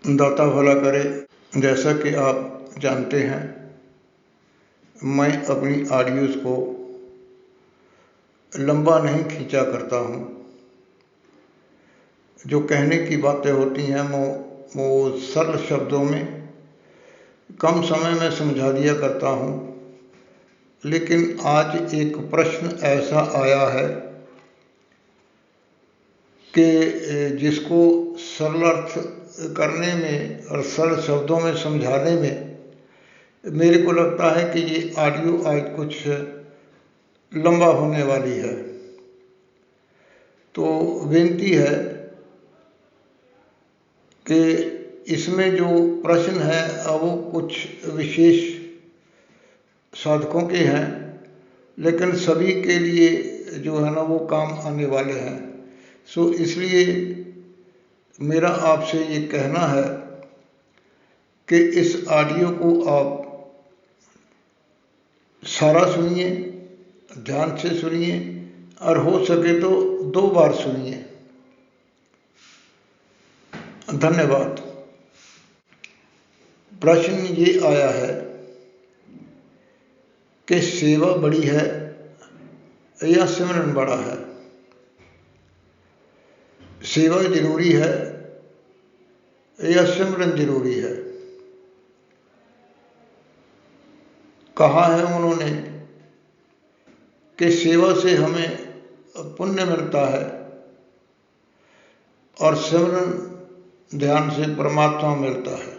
दाता भला करे। जैसा कि आप जानते हैं, मैं अपनी ऑडियोज़ को लंबा नहीं खींचा करता हूँ। जो कहने की बातें होती हैं वो सरल शब्दों में कम समय में समझा दिया करता हूँ। लेकिन आज एक प्रश्न ऐसा आया है कि जिसको सरल अर्थ करने में और सरल शब्दों में समझाने में मेरे को लगता है कि ये ऑडियो आज कुछ लंबा होने वाली है। तो विनती है कि इसमें जो प्रश्न है वो कुछ विशेष साधकों के हैं, लेकिन सभी के लिए जो है ना वो काम आने वाले हैं। सो इसलिए मेरा आपसे ये कहना है कि इस ऑडियो को आप सारा सुनिए, ध्यान से सुनिए और हो सके तो 2 बार सुनिए। धन्यवाद। प्रश्न ये आया है कि सेवा बड़ी है या सिमरन बड़ा है? सेवा जरूरी है या सिमरन जरूरी है? कहा है उन्होंने कि सेवा से हमें पुण्य मिलता है और सिमरन ध्यान से परमात्मा मिलता है।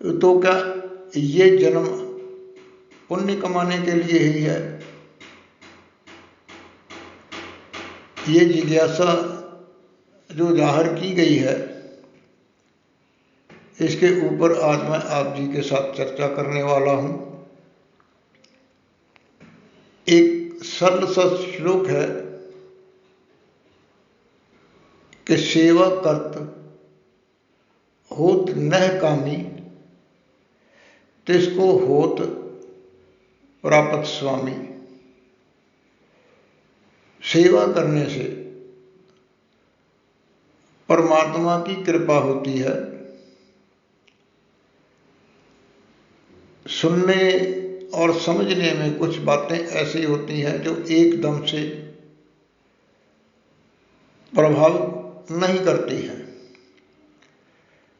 तो क्या ये जन्म पुण्य कमाने के लिए ही है? ये जिज्ञासा जो जाहिर की गई है, इसके ऊपर आज मैं आप जी के साथ चर्चा करने वाला हूँ। एक सरल सा श्लोक है कि सेवा करत होत नह कामी, तिसको होत प्राप्त स्वामी। सेवा करने से परमात्मा की कृपा होती है। सुनने और समझने में कुछ बातें ऐसी होती हैं जो एकदम से प्रभावित नहीं करती हैं।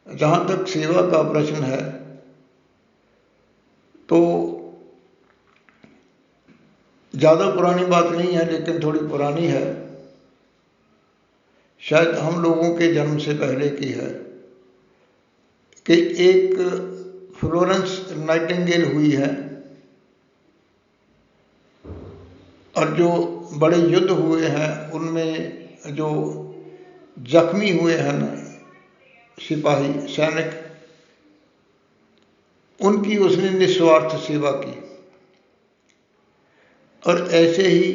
जहाँ तक सेवा का प्रश्न है तो ज़्यादा पुरानी बात नहीं है, लेकिन थोड़ी पुरानी है, शायद हम लोगों के जन्म से पहले की है, कि एक फ्लोरेंस नाइटिंगेल हुई है और जो बड़े युद्ध हुए हैं उनमें जो जख्मी हुए हैं ना सिपाही सैनिक, उनकी उसने निस्वार्थ सेवा की। और ऐसे ही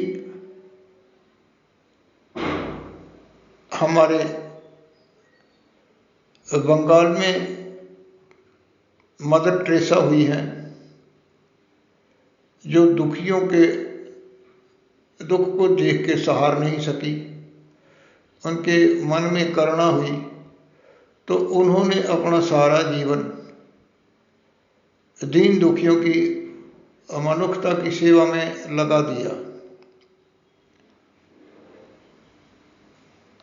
हमारे बंगाल में मदर टेरेसा हुई हैं, जो दुखियों के दुख को देख के सहार नहीं सकी। उनके मन में करुणा हुई तो उन्होंने अपना सारा जीवन दीन दुखियों की मनुष्यता की सेवा में लगा दिया।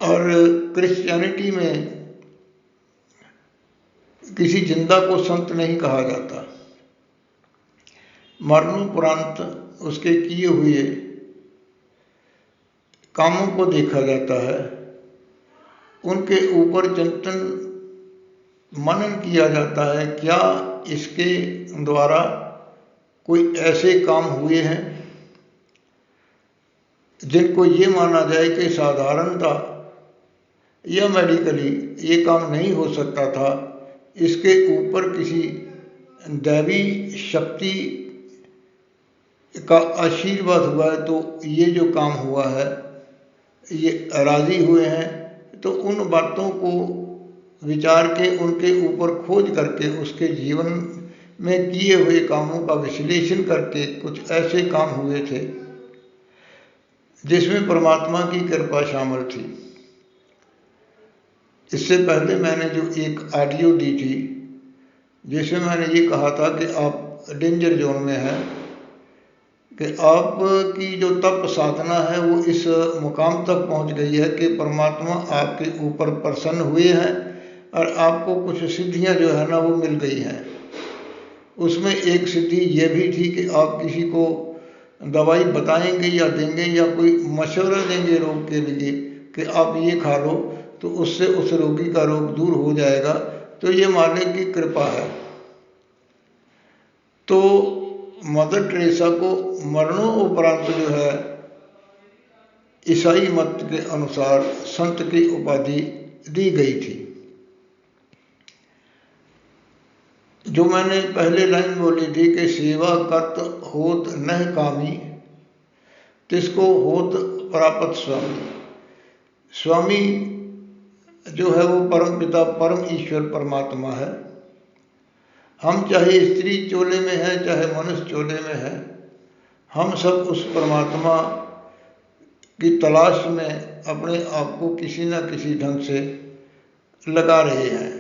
और क्रिश्चियनिटी में किसी जिंदा को संत नहीं कहा जाता, मरणोपरांत उसके किए हुए कामों को देखा जाता है, उनके ऊपर चिंतन मनन किया जाता है। क्या इसके द्वारा कोई ऐसे काम हुए हैं जिनको ये माना जाए कि साधारणता या मेडिकली ये काम नहीं हो सकता था, इसके ऊपर किसी दैवी शक्ति का आशीर्वाद हुआ है तो ये जो काम हुआ है ये राजी हुए हैं। तो उन बातों को विचार के उनके ऊपर खोज करके उसके जीवन में किए हुए कामों का विश्लेषण करके कुछ ऐसे काम हुए थे जिसमें परमात्मा की कृपा शामिल थी। इससे पहले मैंने जो एक ऑडियो दी थी, जिसमें मैंने ये कहा था कि आप डेंजर जोन में हैं, कि आपकी जो तप साधना है वो इस मुकाम तक पहुंच गई है कि परमात्मा आपके ऊपर प्रसन्न हुए हैं और आपको कुछ सिद्धियां जो है ना वो मिल गई हैं। उसमें एक सिद्धि ये भी थी कि आप किसी को दवाई बताएंगे या देंगे या कोई मशवरा देंगे रोग के लिए कि आप ये खा लो तो उससे उस रोगी का रोग दूर हो जाएगा, तो ये मालिक की कृपा है। तो मदर टेरेसा को मरणोपरांत जो है ईसाई मत के अनुसार संत की उपाधि दी गई थी। जो मैंने पहले लाइन बोली थी कि सेवा करत होत नह कामी, तिसको होत प्राप्त स्वामी। स्वामी जो है वो परम पिता परम ईश्वर परमात्मा है। हम चाहे स्त्री चोले में हैं चाहे मनुष्य चोले में हैं, हम सब उस परमात्मा की तलाश में अपने आप को किसी न किसी ढंग से लगा रहे हैं।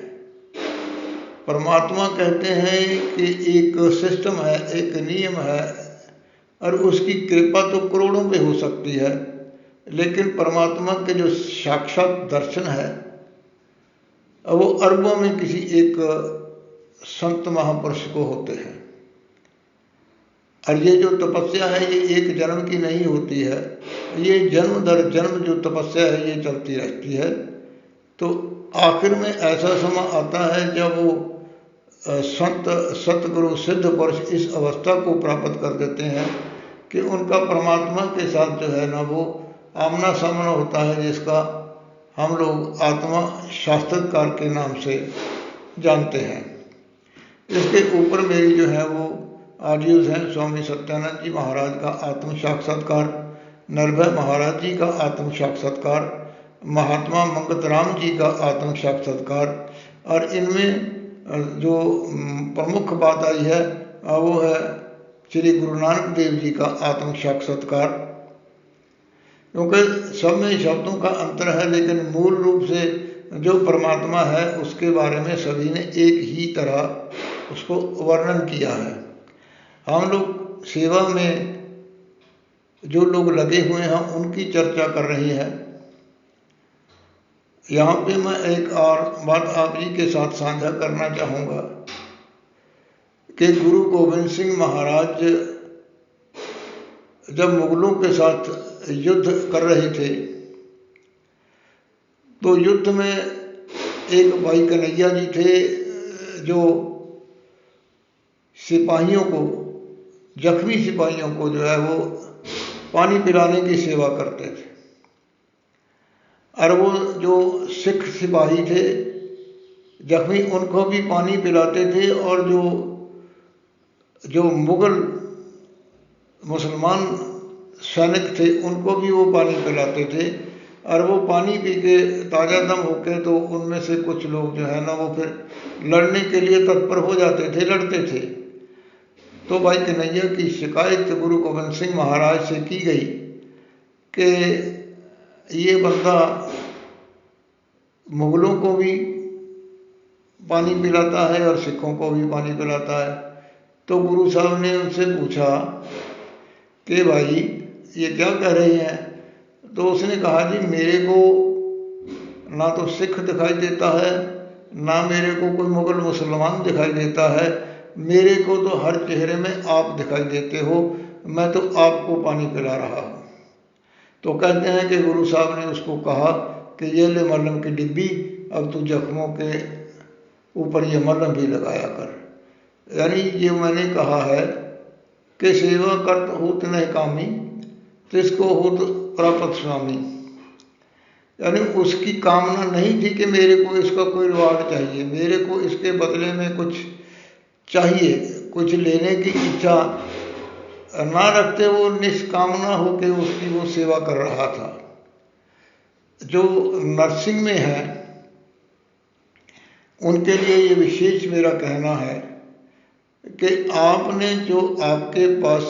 परमात्मा कहते हैं कि एक सिस्टम है, एक नियम है, और उसकी कृपा तो करोड़ों पे हो सकती है, लेकिन परमात्मा के जो साक्षात दर्शन है वो अरबों में किसी एक संत महापुरुष को होते हैं। और ये जो तपस्या है ये एक जन्म की नहीं होती है, ये जन्म दर जन्म जो तपस्या है ये चलती रहती है। तो आखिर में ऐसा समय आता है जब वो संत सतगुरु सिद्ध पुरुष इस अवस्था को प्राप्त कर देते हैं कि उनका परमात्मा के साथ जो है ना वो आमना सामना होता है, जिसका हम लोग आत्मा साक्षात्कार के नाम से जानते हैं। इसके ऊपर मेरी जो है वो ऑडियोज़ हैं। स्वामी सत्यानंद जी महाराज का आत्म साक्षात्कार, निर्भय महाराज जी का आत्म साक्षात्कार, महात्मा मंगतराम जी का आत्म साक्षात्कार, और इनमें जो प्रमुख बात आई है वो है श्री गुरु नानक देव जी का आत्म साक्षात्कार। क्योंकि सब में शब्दों का अंतर है, लेकिन मूल रूप से जो परमात्मा है उसके बारे में सभी ने एक ही तरह उसको वर्णन किया है। हम लोग सेवा में जो लोग लगे हुए हैं उनकी चर्चा कर रही है। यहाँ पे मैं एक और बात आप जी के साथ साझा करना चाहूँगा कि गुरु गोविंद सिंह महाराज जब मुगलों के साथ युद्ध कर रहे थे तो युद्ध में एक भाई कन्हैया जी थे जो सिपाहियों को, जख्मी सिपाहियों को जो है वो पानी पिलाने की सेवा करते थे। और वो जो सिख सिपाही थे जख्मी, उनको भी पानी पिलाते थे, और जो मुगल मुसलमान सैनिक थे उनको भी वो पानी पिलाते थे। और वो पानी पी के ताज़ा दम होके तो उनमें से कुछ लोग जो है ना वो फिर लड़ने के लिए तत्पर हो जाते थे, लड़ते थे। तो भाई कन्हैया की शिकायत गुरु गोविंद सिंह महाराज से की गई कि ये बंदा मुगलों को भी पानी पिलाता है और सिखों को भी पानी पिलाता है। तो गुरु साहब ने उनसे पूछा कि भाई ये क्या कह रहे हैं? तो उसने कहा जी मेरे को ना तो सिख दिखाई देता है, ना मेरे को कोई मुगल मुसलमान दिखाई देता है, मेरे को तो हर चेहरे में आप दिखाई देते हो, मैं तो आपको पानी पिला रहा हूँ। तो कहते हैं कि गुरु साहब ने उसको कहा कि ये ले मलहम की डिब्बी, अब तू जख्मों के ऊपर ये मलहम भी लगाया कर। यानी ये मैंने कहा है कि सेवा करत होत नहीं कामी, तिसको होत प्राप्त स्वामी। यानी उसकी कामना नहीं थी कि मेरे को इसका कोई रिवार्ड चाहिए, मेरे को इसके बदले में कुछ चाहिए, कुछ लेने की इच्छा ना रखते वो निष्कामना होकर उसकी वो सेवा कर रहा था। जो नर्सिंग में है उनके लिए ये विशेष मेरा कहना है कि आपने जो आपके पास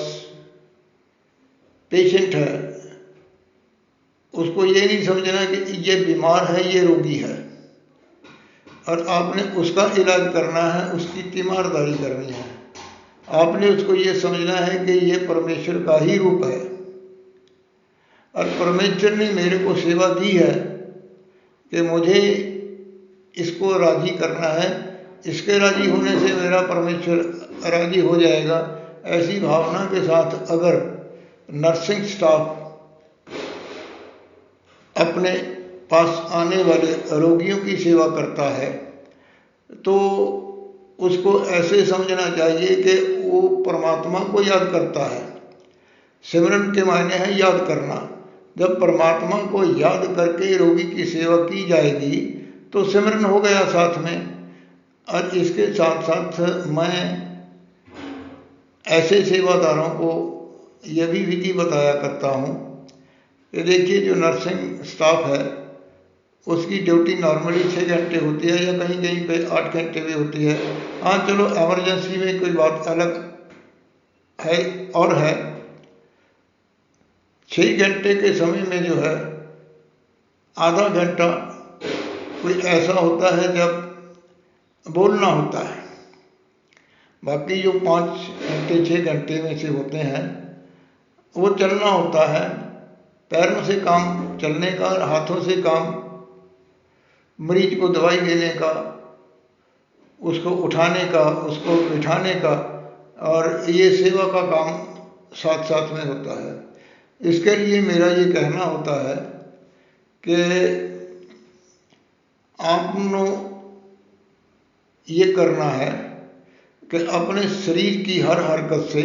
पेशेंट है उसको ये नहीं समझना कि ये बीमार है, ये रोगी है। और आपने उसका इलाज करना है, उसकी तीमारदारी करनी है। आपने उसको ये समझना है कि ये परमेश्वर का ही रूप है और परमेश्वर ने मेरे को सेवा दी है कि मुझे इसको राजी करना है, इसके राजी होने से मेरा परमेश्वर राजी हो जाएगा। ऐसी भावना के साथ अगर नर्सिंग स्टाफ अपने पास आने वाले रोगियों की सेवा करता है तो उसको ऐसे समझना चाहिए कि वो परमात्मा को याद करता है। सिमरन के मायने है याद करना। जब परमात्मा को याद करके रोगी की सेवा की जाएगी तो सिमरन हो गया साथ में। और इसके साथ साथ मैं ऐसे सेवादारों को यह भी विधि बताया करता हूँ कि देखिए, जो नर्सिंग स्टाफ है उसकी ड्यूटी नॉर्मली 6 घंटे होती है या कहीं कहीं पे 8 घंटे भी होती है। हाँ चलो, एमरजेंसी में कोई बात अलग है और है। 6 घंटे के समय में जो है आधा घंटा कोई ऐसा होता है जब बोलना होता है, बाकी जो 5 घंटे 6 घंटे में से होते हैं वो चलना होता है, पैरों से काम चलने का, हाथों से काम, मरीज को दवाई देने का, उसको उठाने का, उसको बिठाने का, और ये सेवा का काम साथ साथ में होता है। इसके लिए मेरा ये कहना होता है कि आपको ये करना है कि अपने शरीर की हर हरकत से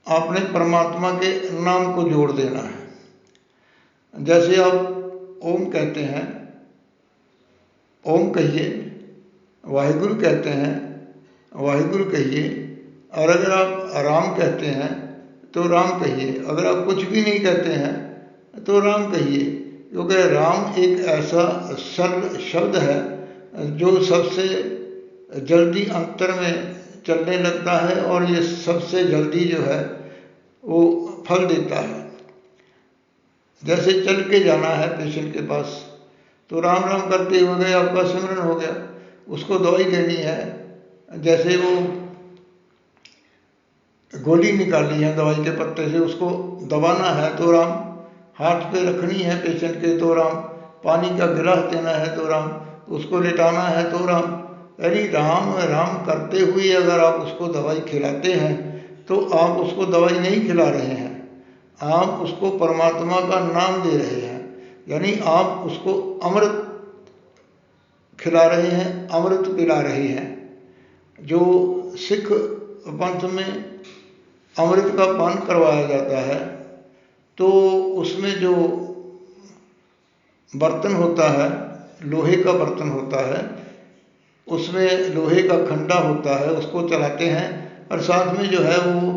आपने परमात्मा के नाम को जोड़ देना है। जैसे आप ओम कहते हैं, ओम कहिए, वाहिगुरु कहते हैं, वाहिगुरु कहिए। और अगर आप राम कहते हैं तो राम कहिए। अगर आप कुछ भी नहीं कहते हैं तो राम कहिए, क्योंकि राम एक ऐसा सरल शब्द है जो सबसे जल्दी अंतर में चलने लगता है और ये सबसे जल्दी जो है वो फल देता है। जैसे चल के जाना है पेशेंट के पास तो राम राम करते हुए आपका सिमरन हो गया। उसको दवाई देनी है, जैसे वो गोली निकालनी है दवाई के पत्ते से, उसको दबाना है तो राम, हाथ पे रखनी है पेशेंट के तो राम, पानी का गिलास देना है तो राम, उसको लेटाना है तो राम। यानी राम राम करते हुए अगर आप उसको दवाई खिलाते हैं तो आप उसको दवाई नहीं खिला रहे हैं, आप उसको परमात्मा का नाम दे रहे हैं। यानी आप उसको अमृत खिला रहे हैं, अमृत पिला रहे हैं। जो सिख पंथ में अमृत का पान करवाया जाता है तो उसमें जो बर्तन होता है, लोहे का बर्तन होता है, उसमें लोहे का खंडा होता है, उसको चलाते हैं और साथ में जो है वो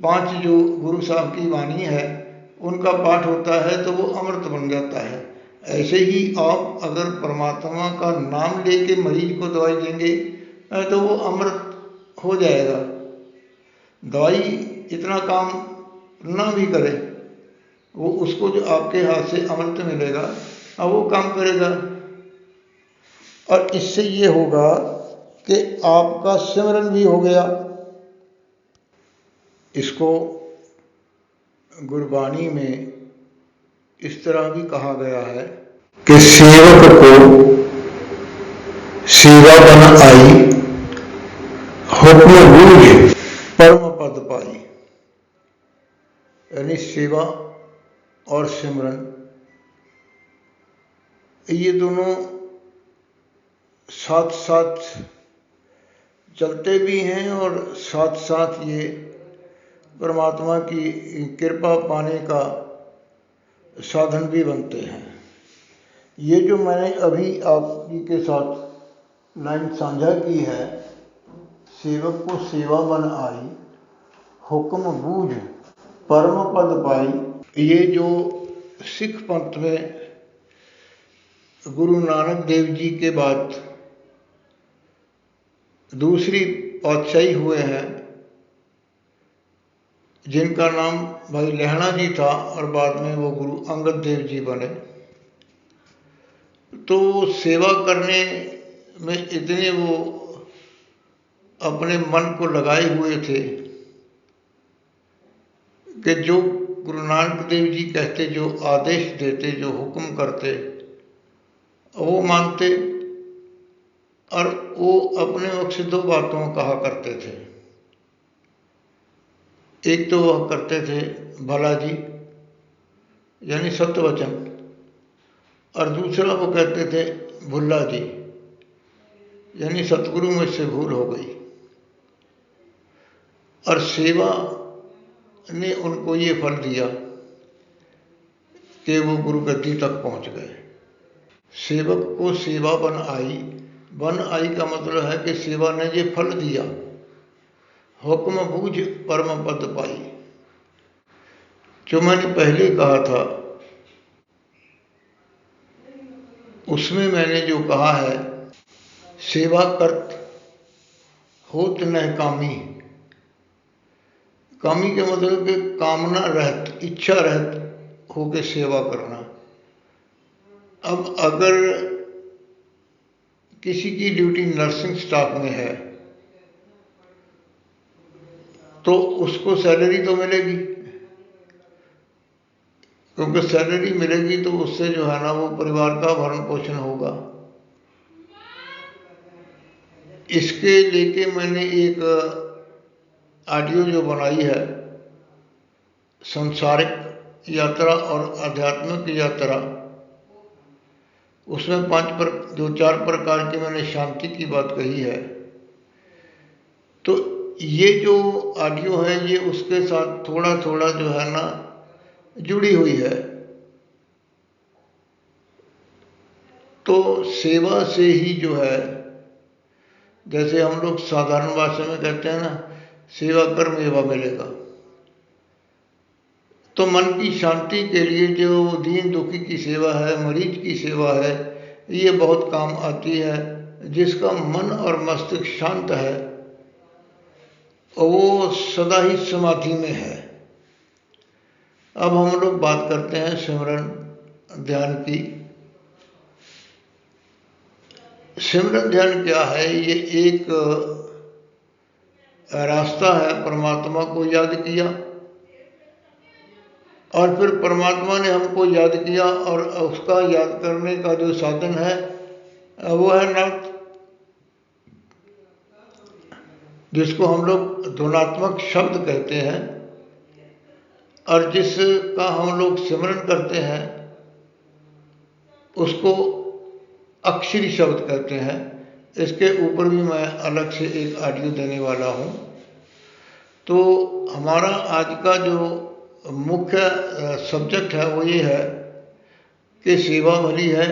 5 जो गुरु साहब की वाणी है उनका पाठ होता है तो वो अमृत बन जाता है। ऐसे ही आप अगर परमात्मा का नाम लेके मरीज को दवाई देंगे तो वो अमृत हो जाएगा। दवाई इतना काम ना भी करे, वो उसको जो आपके हाथ से अमृत मिलेगा अब वो काम करेगा। और इससे ये होगा कि आपका सिमरन भी हो गया। इसको गुरबाणी में इस तरह भी कहा गया है कि सेवक को सेवा बन आई, हुक्म बूझ परम पद पाई। यानी सेवा और सिमरन ये दोनों साथ साथ चलते भी हैं और साथ साथ ये परमात्मा की कृपा पाने का साधन भी बनते हैं। ये जो मैंने अभी आप जी के साथ लाइन साझा की है, सेवक को सेवा बन आई, हुक्म बूझ परम पद पाई, ये जो सिख पंथ में गुरु नानक देव जी के बाद दूसरी पातशाही हुए हैं, जिनका नाम भाई लहणा जी था और बाद में वो गुरु अंगद देव जी बने। तो सेवा करने में इतने वो अपने मन को लगाए हुए थे कि जो गुरु नानक देव जी कहते, जो आदेश देते, जो हुक्म करते, वो मानते। और वो अपने मुख से दो बातों कहा करते थे। एक तो वह करते थे भला जी, यानी सत्य वचन, और दूसरा वो कहते थे भुल्ला जी, यानी सतगुरु मुझसे भूल हो गई। और सेवा ने उनको ये फल दिया कि वो गुरु गद्दी तक पहुंच गए। सेवक को सेवा बन आई का मतलब है कि सेवा ने ये फल दिया, हुक्म बूझ परम पद पाई। जो मैंने पहले कहा था उसमें मैंने जो कहा है, सेवा करत होत न कामी। कामी के मतलब कि कामना रहत, इच्छा रहत होके सेवा करना। अब अगर किसी की ड्यूटी नर्सिंग स्टाफ में है तो उसको सैलरी तो मिलेगी, क्योंकि सैलरी मिलेगी तो उससे जो है ना वो परिवार का भरण पोषण होगा। इसके लेके मैंने एक ऑडियो जो बनाई है, संसारिक यात्रा और आध्यात्मिक यात्रा, उसमें जो 4 प्रकार की मैंने शांति की बात कही है। तो ये जो ऑडियो है ये उसके साथ थोड़ा थोड़ा जो है ना जुड़ी हुई है। तो सेवा से ही जो है, जैसे हम लोग साधारण भाषा में कहते हैं ना, सेवा कर मेवा मिलेगा। तो मन की शांति के लिए जो दीन दुखी की सेवा है, मरीज की सेवा है, ये बहुत काम आती है। जिसका मन और मस्तिष्क शांत है वो सदा ही समाधि में है। अब हम लोग बात करते हैं सिमरन ध्यान की। सिमरन ध्यान क्या है? ये एक रास्ता है, परमात्मा को याद किया और फिर परमात्मा ने हमको याद किया, और उसका याद करने का जो साधन है वो है नाथ, जिसको हम लोग ध्वनात्मक शब्द कहते हैं। और जिसका हम लोग सिमरन करते हैं उसको अक्षरी शब्द कहते हैं। इसके ऊपर भी मैं अलग से एक ऑडियो देने वाला हूँ। तो हमारा आज का जो मुख्य सब्जेक्ट है वो ये है कि सेवा भली है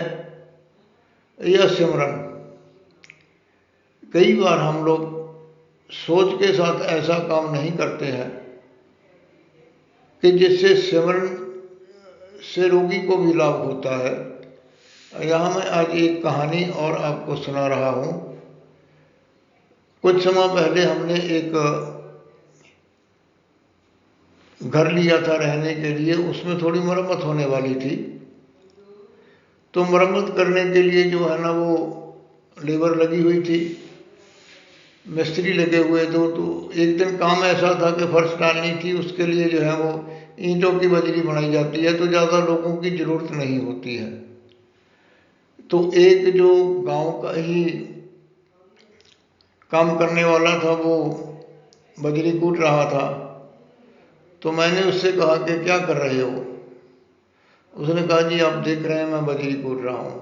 या सिमरन। कई बार हम लोग सोच के साथ ऐसा काम नहीं करते हैं कि जिससे सिमरन से रोगी को भी लाभ होता है। यहाँ मैं आज एक कहानी और आपको सुना रहा हूँ। कुछ समय पहले हमने एक घर लिया था रहने के लिए, उसमें थोड़ी मरम्मत होने वाली थी। तो मरम्मत करने के लिए जो है ना वो लेबर लगी हुई थी, मिस्त्री लगे हुए थे। तो एक दिन काम ऐसा था कि फर्श डालनी थी, उसके लिए जो है वो ईंटों की बजरी बनाई जाती है, तो ज़्यादा लोगों की ज़रूरत नहीं होती है। तो एक जो गांव का ही काम करने वाला था वो बजरी कूट रहा था। तो मैंने उससे कहा कि क्या कर रहे हो? उसने कहा जी आप देख रहे हैं मैं बजरी कूट रहा हूँ।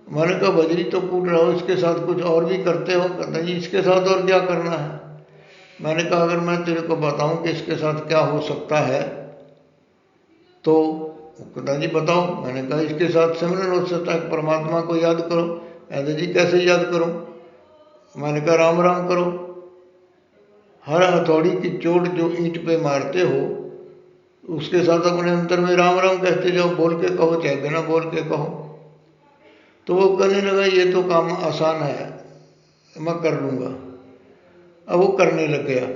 मैंने कहा बजरी तो कूट रहा हो, इसके साथ कुछ और भी करते हो? कहता जी इसके साथ और क्या करना है। मैंने कहा अगर मैं तेरे को बताऊं कि इसके साथ क्या हो सकता है तो? कहता जी बताओ। मैंने कहा इसके साथ सिमरन हो सकता है, परमात्मा को याद करो। कहते जी कैसे याद करूं? मैंने कहा राम राम करो। हर हथौड़ी की चोट जो ईंट पे मारते हो उसके साथ अपने अंतर में राम राम कहते जाओ, बोल के कहो चाहे बिना बोल के कहो। तो वो कहने लगा ये तो काम आसान है, मैं कर लूँगा। अब वो करने लग गया।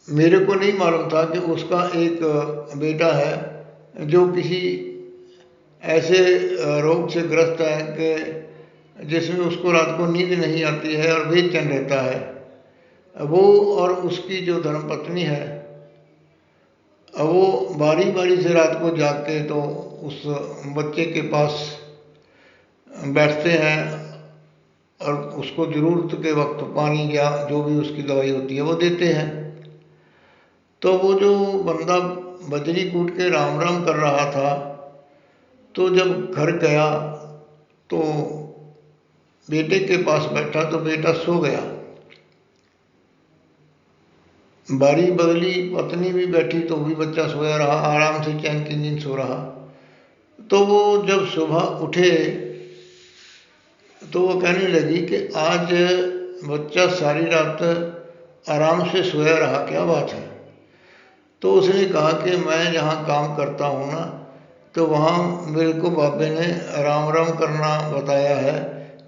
मेरे को नहीं मालूम था कि उसका एक बेटा है जो किसी ऐसे रोग से ग्रस्त है कि जिसमें उसको रात को नींद नहीं आती है और बेचैन रहता है। वो और उसकी जो धर्मपत्नी है, अब वो बारी बारी से रात को जाग के तो उस बच्चे के पास बैठते हैं और उसको ज़रूरत के वक्त पानी या जो भी उसकी दवाई होती है वो देते हैं। तो वो जो बंदा बजरी कूट के राम राम कर रहा था, तो जब घर गया तो बेटे के पास बैठा तो बेटा सो गया। बारी बदली, पत्नी भी बैठी तो भी बच्चा सोया रहा, आराम से चैन की नींद सो रहा। तो वो जब सुबह उठे तो वो कहने लगी कि आज बच्चा सारी रात आराम से सोया रहा, क्या बात है? तो उसने कहा कि मैं जहाँ काम करता हूँ ना, तो वहाँ मेरे को बाबे ने राम राम करना बताया है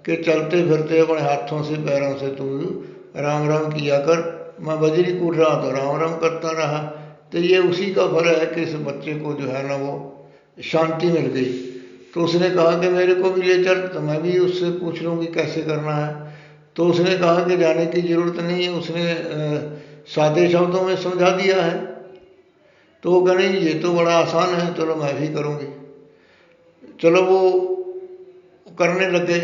कि चलते फिरते अपने हाथों से पैरों से तू राम राम किया कर। मैं बजरी कूट रहा तो राम राम करता रहा। तो ये उसी का फल है कि इस बच्चे को जो है ना वो शांति मिल गई। तो उसने कहा कि मेरे को भी ले चल, तो मैं भी उससे पूछ लूँगी कैसे करना है। तो उसने कहा कि जाने की ज़रूरत नहीं है, उसने सादे शब्दों में समझा दिया है। तो वो कहने ये तो बड़ा आसान है, चलो मैं भी करूँगी। चलो वो करने लगे।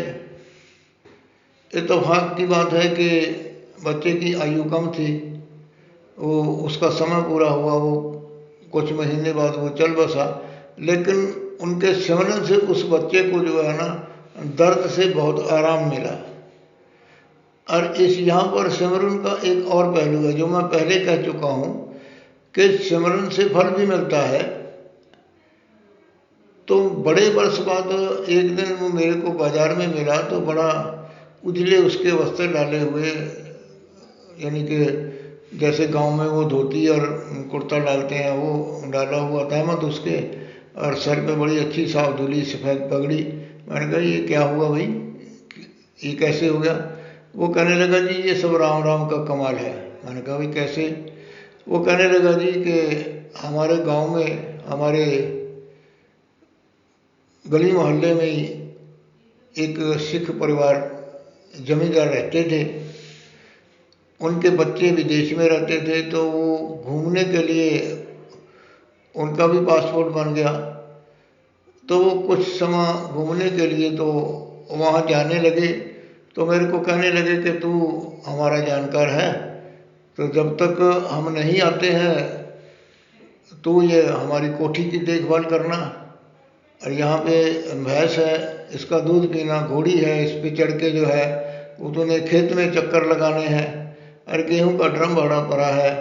इत्तेफाक की बात है कि बच्चे की आयु कम थी, वो उसका समय पूरा हुआ, वो कुछ महीने बाद वो चल बसा। लेकिन उनके सिमरन से उस बच्चे को जो है ना दर्द से बहुत आराम मिला। और इस यहाँ पर सिमरन का एक और पहलू है जो मैं पहले कह चुका हूँ कि सिमरन से फल भी मिलता है। तो बड़े वर्ष बाद एक दिन वो मेरे को बाजार में मिला तो बड़ा उजले उसके वस्त्र डाले हुए, यानी कि जैसे गांव में वो धोती और कुर्ता डालते हैं वो डाला हुआ था मत उसके, और सर पे बड़ी अच्छी साफ धुली सफ़ेद पगड़ी। मैंने कहा ये क्या हुआ भाई, ये कैसे हो गया? वो कहने लगा जी ये सब राम राम का कमाल है। मैंने कहा भाई कैसे? वो कहने लगा जी कि हमारे गांव में, हमारे गली मोहल्ले में ही एक सिख परिवार जमींदार रहते थे। उनके बच्चे विदेश में रहते थे, तो वो घूमने के लिए उनका भी पासपोर्ट बन गया। तो वो कुछ समय घूमने के लिए तो वहाँ जाने लगे। तो मेरे को कहने लगे कि तू हमारा जानकार है, तो जब तक हम नहीं आते हैं तो ये हमारी कोठी की देखभाल करना, और यहाँ पे भैंस है इसका दूध पीना, घोड़ी है इस पे चढ़ के जो है वो तूने खेत में चक्कर लगाने हैं, और गेहूँ का ड्रम भरा पड़ा है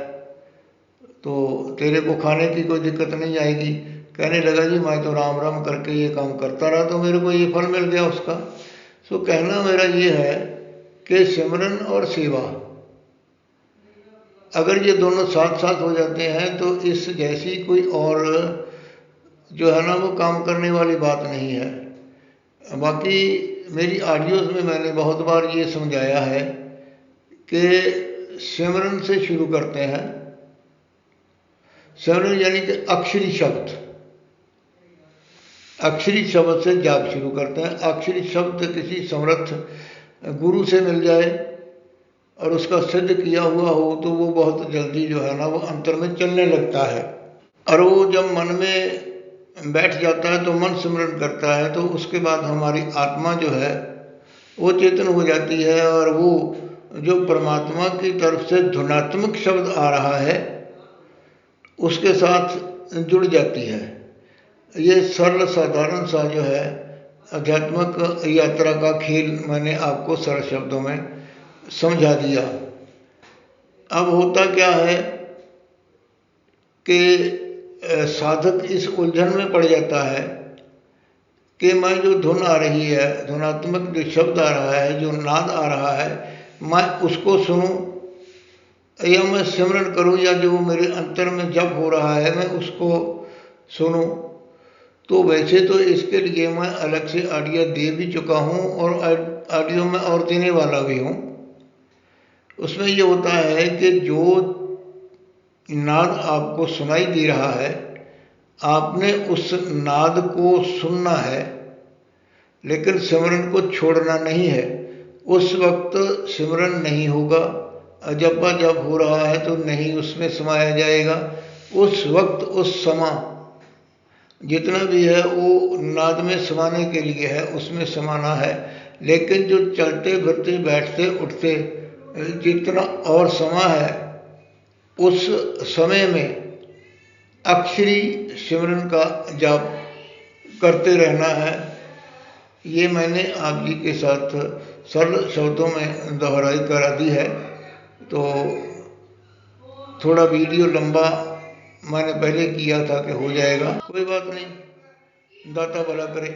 तो तेरे को खाने की कोई दिक्कत नहीं आएगी। कहने लगा जी मैं तो राम राम करके ये काम करता रहा तो मेरे को ये फल मिल गया उसका। सो कहना मेरा ये है कि सिमरन और सेवा अगर ये दोनों साथ साथ हो जाते हैं तो इस जैसी कोई और जो है ना वो काम करने वाली बात नहीं है। बाकी मेरी ऑडियोज़ में मैंने बहुत बार ये समझाया है कि सिमरन से शुरू करते हैं। सिमरन यानी कि अक्षरी शब्द, अक्षरी शब्द से जाप शुरू करते हैं। अक्षरी शब्द किसी समर्थ गुरु से मिल जाए और उसका सिद्ध किया हुआ हो तो वो बहुत जल्दी जो है ना वो अंतर में चलने लगता है। और वो जब मन में बैठ जाता है तो मन सिमरन करता है तो उसके बाद हमारी आत्मा जो है वो चेतन हो जाती है, और वो जो परमात्मा की तरफ से ध्वनात्मक शब्द आ रहा है उसके साथ जुड़ जाती है। ये सरल साधारण सा जो है आध्यात्मिक यात्रा का खेल मैंने आपको सरल शब्दों में समझा दिया। अब होता क्या है कि साधक इस उलझन में पड़ जाता है कि मैं जो धुन आ रही है, धुनात्मक जो शब्द आ रहा है, जो नाद आ रहा है, मैं उसको सुनूं या मैं सिमरन करूं, या जो मेरे अंतर में जप हो रहा है मैं उसको सुनूं। तो वैसे तो इसके लिए मैं अलग से ऑडियो दे भी चुका हूं और ऑडियो में और देने वाला भी हूं। उसमें ये होता है कि जो नाद आपको सुनाई दे रहा है आपने उस नाद को सुनना है, लेकिन सिमरन को छोड़ना नहीं है। उस वक्त सिमरन नहीं होगा, अजब्बा जब हो रहा है तो नहीं उसमें समाया जाएगा। उस वक्त उस समा जितना भी है वो नाद में समाने के लिए है, उसमें समाना है। लेकिन जो चलते फिरते बैठते उठते जितना और समा है, उस समय में अक्षरी सिमरन का जाप करते रहना है। ये मैंने आप जी के साथ सरल शब्दों में दोहराई करा दी है। तो थोड़ा वीडियो लंबा मैंने पहले किया था कि हो जाएगा, कोई बात नहीं, दाता भला करे।